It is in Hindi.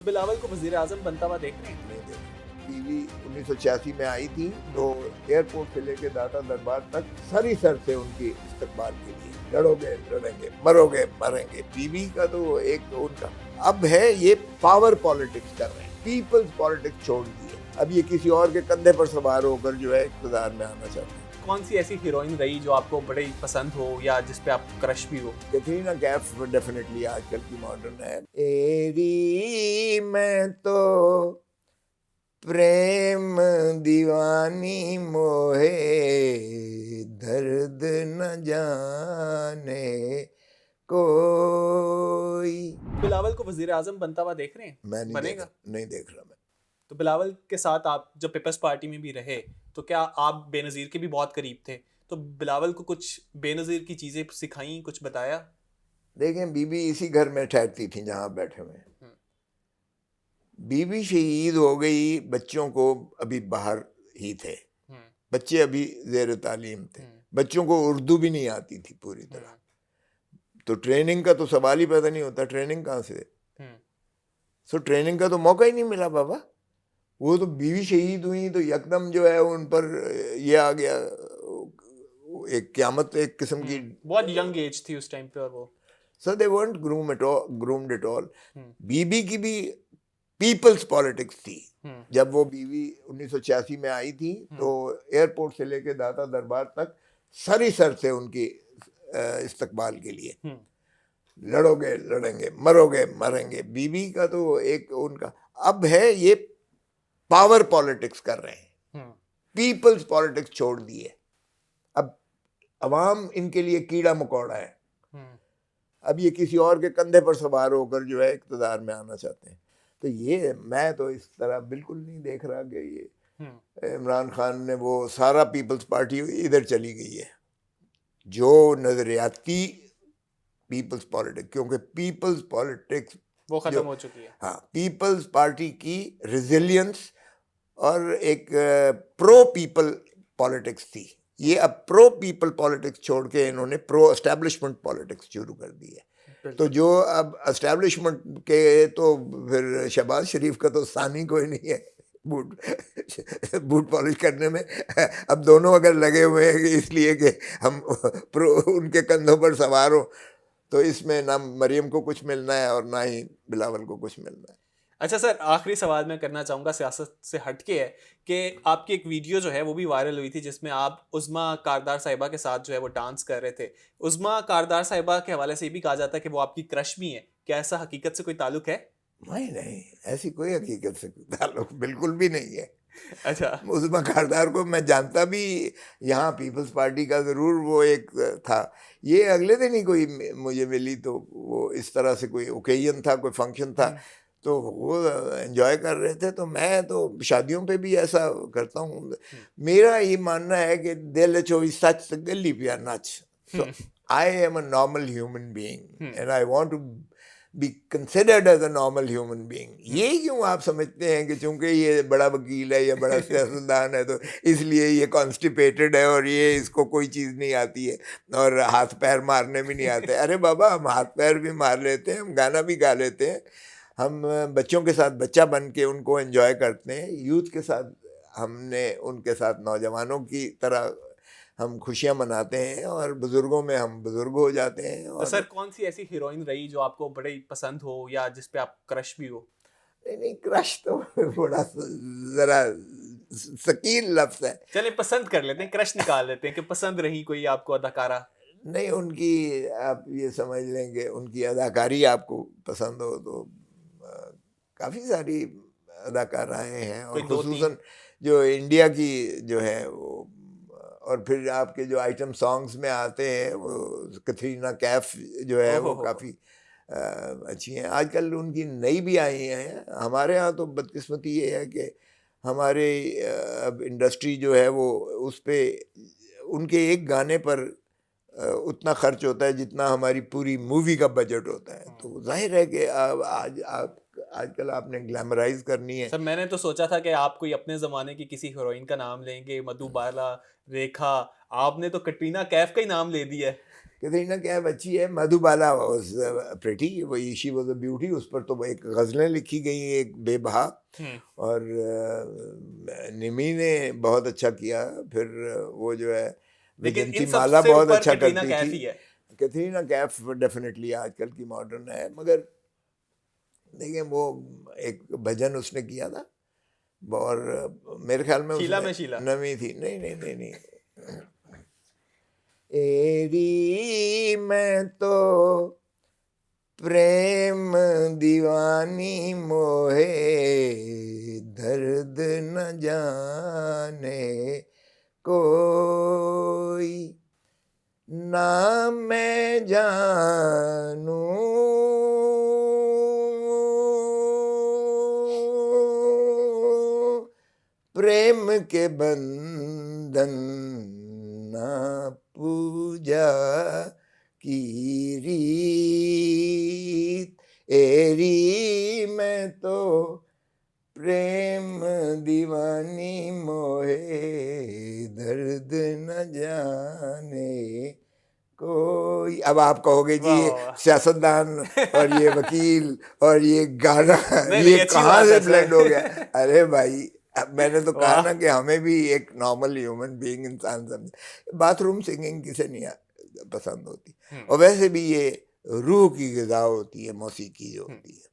बिलावल को वजीर आजम बनता हुआ देख रहे हैं। नहीं देखा। टीवी 1986 में आई थी तो एयरपोर्ट से लेके दाता दरबार तक सर से उनकी इस्तकबाल के लिए लड़ोगे लड़ेंगे मरोगे मरेंगे। टीवी का तो एक उनका अब है ये पावर पॉलिटिक्स कर रहे हैं, पीपल्स पॉलिटिक्स छोड़ दी है। अब ये किसी और के कंधे पर सवार होकर जो है इक़्तिदार में आना चाहते हैं। कौन सी ऐसी हीरोइन रही जो आपको बड़ी पसंद हो या जिस पे आप क्रश भी हो? कैटरीना कैफ डेफिनेटली आजकल की मॉडर्न है। एरी मैं तो प्रेम दीवानी मोहे दर्द न जाने कोई। बिलावल को वजीर आजम बनता हुआ देख रहे हैं। मैं नहीं बनेगा? नहीं देख रहा मैं। तो बिलावल के साथ आप जब पीपल्स पार्टी में भी रहे तो क्या आप बेनज़ीर के भी बहुत करीब थे? तो बिलावल को कुछ बेनज़ीर की चीज़ें सिखाई, कुछ बताया? देखें, बीबी इसी घर में ठहरती थी जहाँ बैठे हुए हैं। बीबी शहीद हो गई, बच्चों को अभी बाहर ही थे, बच्चे अभी ज़ेर तालीम थे, बच्चों को उर्दू भी नहीं आती थी पूरी तरह, तो ट्रेनिंग का तो सवाल ही पैदा नहीं होता। ट्रेनिंग कहाँ से? सो ट्रेनिंग का तो मौका ही नहीं मिला बाबा। वो तो बीवी शहीद हुई तो यकदम जो है उन पर ये आ गया, एक क़यामत एक किस्म की। बहुत यंग एज थी उस टाइम पे। और वो सो दे weren't groomed at all। बीबी की भी पीपल्स पॉलिटिक्स थी। जब वो बीवी 1986 में आई थी तो एयरपोर्ट से लेके दाता दरबार तक सर से उनकी इस्तकबाल के लिए लड़ोगे लड़ेंगे मरोगे मरेंगे। बीवी का तो एक उनका अब है ये पावर पॉलिटिक्स कर रहे हैं, पीपल्स पॉलिटिक्स छोड़ दी है। अब अवाम इनके लिए कीड़ा मकोड़ा है। अब ये किसी और के कंधे पर सवार होकर जो है इक़्तिदार में आना चाहते हैं। तो ये मैं तो इस तरह बिल्कुल नहीं देख रहा कि ये इमरान खान ने वो सारा पीपल्स पार्टी इधर चली गई है जो नज़रियाती पीपल्स पॉलिटिक्स, क्योंकि पीपल्स पॉलिटिक्स वो खत्म हो चुकी है। हाँ, पीपल्स पार्टी की रेजिलियंस और एक प्रो पीपल पॉलिटिक्स थी। ये अब प्रो पीपल पॉलिटिक्स छोड़ के इन्होंने प्रो एस्टैब्लिशमेंट पॉलिटिक्स शुरू कर दी है। तो जो अब एस्टैब्लिशमेंट के तो फिर शहबाज शरीफ का तो सानी कोई नहीं है बूट पॉलिश करने में। अब दोनों अगर लगे हुए हैं कि इसलिए कि हम उनके कंधों पर सवार हो, तो इसमें ना मरियम को कुछ मिलना है और ना ही बिलावल को कुछ मिलना है। अच्छा सर, आखिरी सवाल मैं करना चाहूँगा, सियासत से हटके है कि आपकी एक वीडियो जो है वो भी वायरल हुई थी जिसमें आप उज़्मा कारदार साहिबा के साथ जो है वो डांस कर रहे थे। उज़्मा कारदार साहिबा के हवाले से ये भी कहा जाता है कि वो आपकी क्रश भी हैं। क्या ऐसा हकीकत से कोई ताल्लुक है? नहीं, ऐसी कोई हकीकत से ताल्लुक बिल्कुल भी नहीं है। अच्छा। उज़्मा कारदार को मैं जानता भी यहाँ पीपल्स पार्टी का ज़रूर वो एक था। ये अगले दिन ही कोई मुझे मिली तो वो इस तरह से कोई ओकेजन था, कोई फंक्शन था, तो वो एंजॉय कर रहे थे। तो मैं तो शादियों पे भी ऐसा करता हूँ। मेरा ये मानना है कि दिल चोवी सच गली पिया नाच। So I am a normal human being and I want to be considered as a normal human being. ये क्यों आप समझते हैं कि चूंकि ये बड़ा वकील है या बड़ा सियासतदान है तो इसलिए ये कॉन्स्टिपेटेड है और ये इसको कोई चीज़ नहीं आती है और हाथ पैर मारने भी नहीं आते? अरे बाबा, हम हाथ पैर भी मार लेते हैं, हम गाना भी गा लेते हैं, हम बच्चों के साथ बच्चा बन के उनको एंजॉय करते हैं। यूथ के साथ हमने उनके साथ नौजवानों की तरह हम खुशियां मनाते हैं और बुजुर्गों में हम बुजुर्ग हो जाते हैं। और तो सर, कौन सी ऐसी हीरोइन रही जो आपको बड़ी पसंद हो या जिस पे आप क्रश भी हो? नहीं, क्रश तो बड़ा जरा सकीन लफ्ज़ है। चलिए पसंद कर लेते हैं, क्रश निकाल लेते हैं कि पसंद रही कोई आपको अदाकारा। नहीं, उनकी आप ये समझ लेंगे उनकी अदाकारी आपको पसंद हो तो काफ़ी सारी अदाकाराएँ हैं और खुसूसन जो इंडिया की जो है वो, और फिर आपके जो आइटम सॉन्ग्स में आते हैं वो कैटरीना कैफ जो है वो काफ़ी अच्छी हैं। आजकल उनकी नई भी आई हैं। हमारे यहाँ तो बदकिस्मती ये है कि हमारे अब इंडस्ट्री जो है वो उस पर उनके एक गाने पर उतना खर्च होता है जितना हमारी पूरी मूवी का बजट होता है। तो जाहिर है कि आजकल आपने ग्लैमराइज करनी है। सर, मैंने तो सोचा था कि आप कोई अपने ज़माने की किसी हीरोइन का नाम लेंगे, मधुबाला, रेखा। आपने तो कटरीना कैफ का ही नाम ले दिया है। कैथरीना कैफ अच्छी है, मधुबाला वाज प्रिटी, वही शी वाज अ ब्यूटी, उस पर तो एक गज़लें लिखी गई एक बेबहा, और निमी ने बहुत अच्छा किया। फिर वो जो है लेकिन इन विजंती माला सबसे बहुत ऊपर अच्छा कैटरीना करती कैफ थी। ही है। कैथरीना कैफ डेफिनेटली आजकल की मॉडर्न है, मगर देखिए वो एक भजन उसने किया था, और मेरे ख्याल में शीला उसमें में शीला। नमी थी। नहीं नहीं नहीं नहीं, एरी मैं तो प्रेम दीवानी मोहे, दर्द न जाने कोई, ना मैं जानू प्रेम के बंधन, ना पूजा की रीत, एरी मैं तो प्रेम दीवानी मोहे, दर्द न जाने कोई। अब आप कहोगे जी वाह ये वाह वाह। सियासतदान और ये वकील और ये गाना नहीं ये नहीं, अच्छी कहाँ बात से है ब्लेंड हो गया? सर। अरे भाई, अब मैंने तो कहा वाह। ना कि हमें भी एक नॉर्मल ह्यूमन बीइंग इंसान समझे। बाथरूम सिंगिंग किसे नहीं पसंद होती? और वैसे भी ये रूह की ग़िज़ा होती है मौसीकी जो होती है।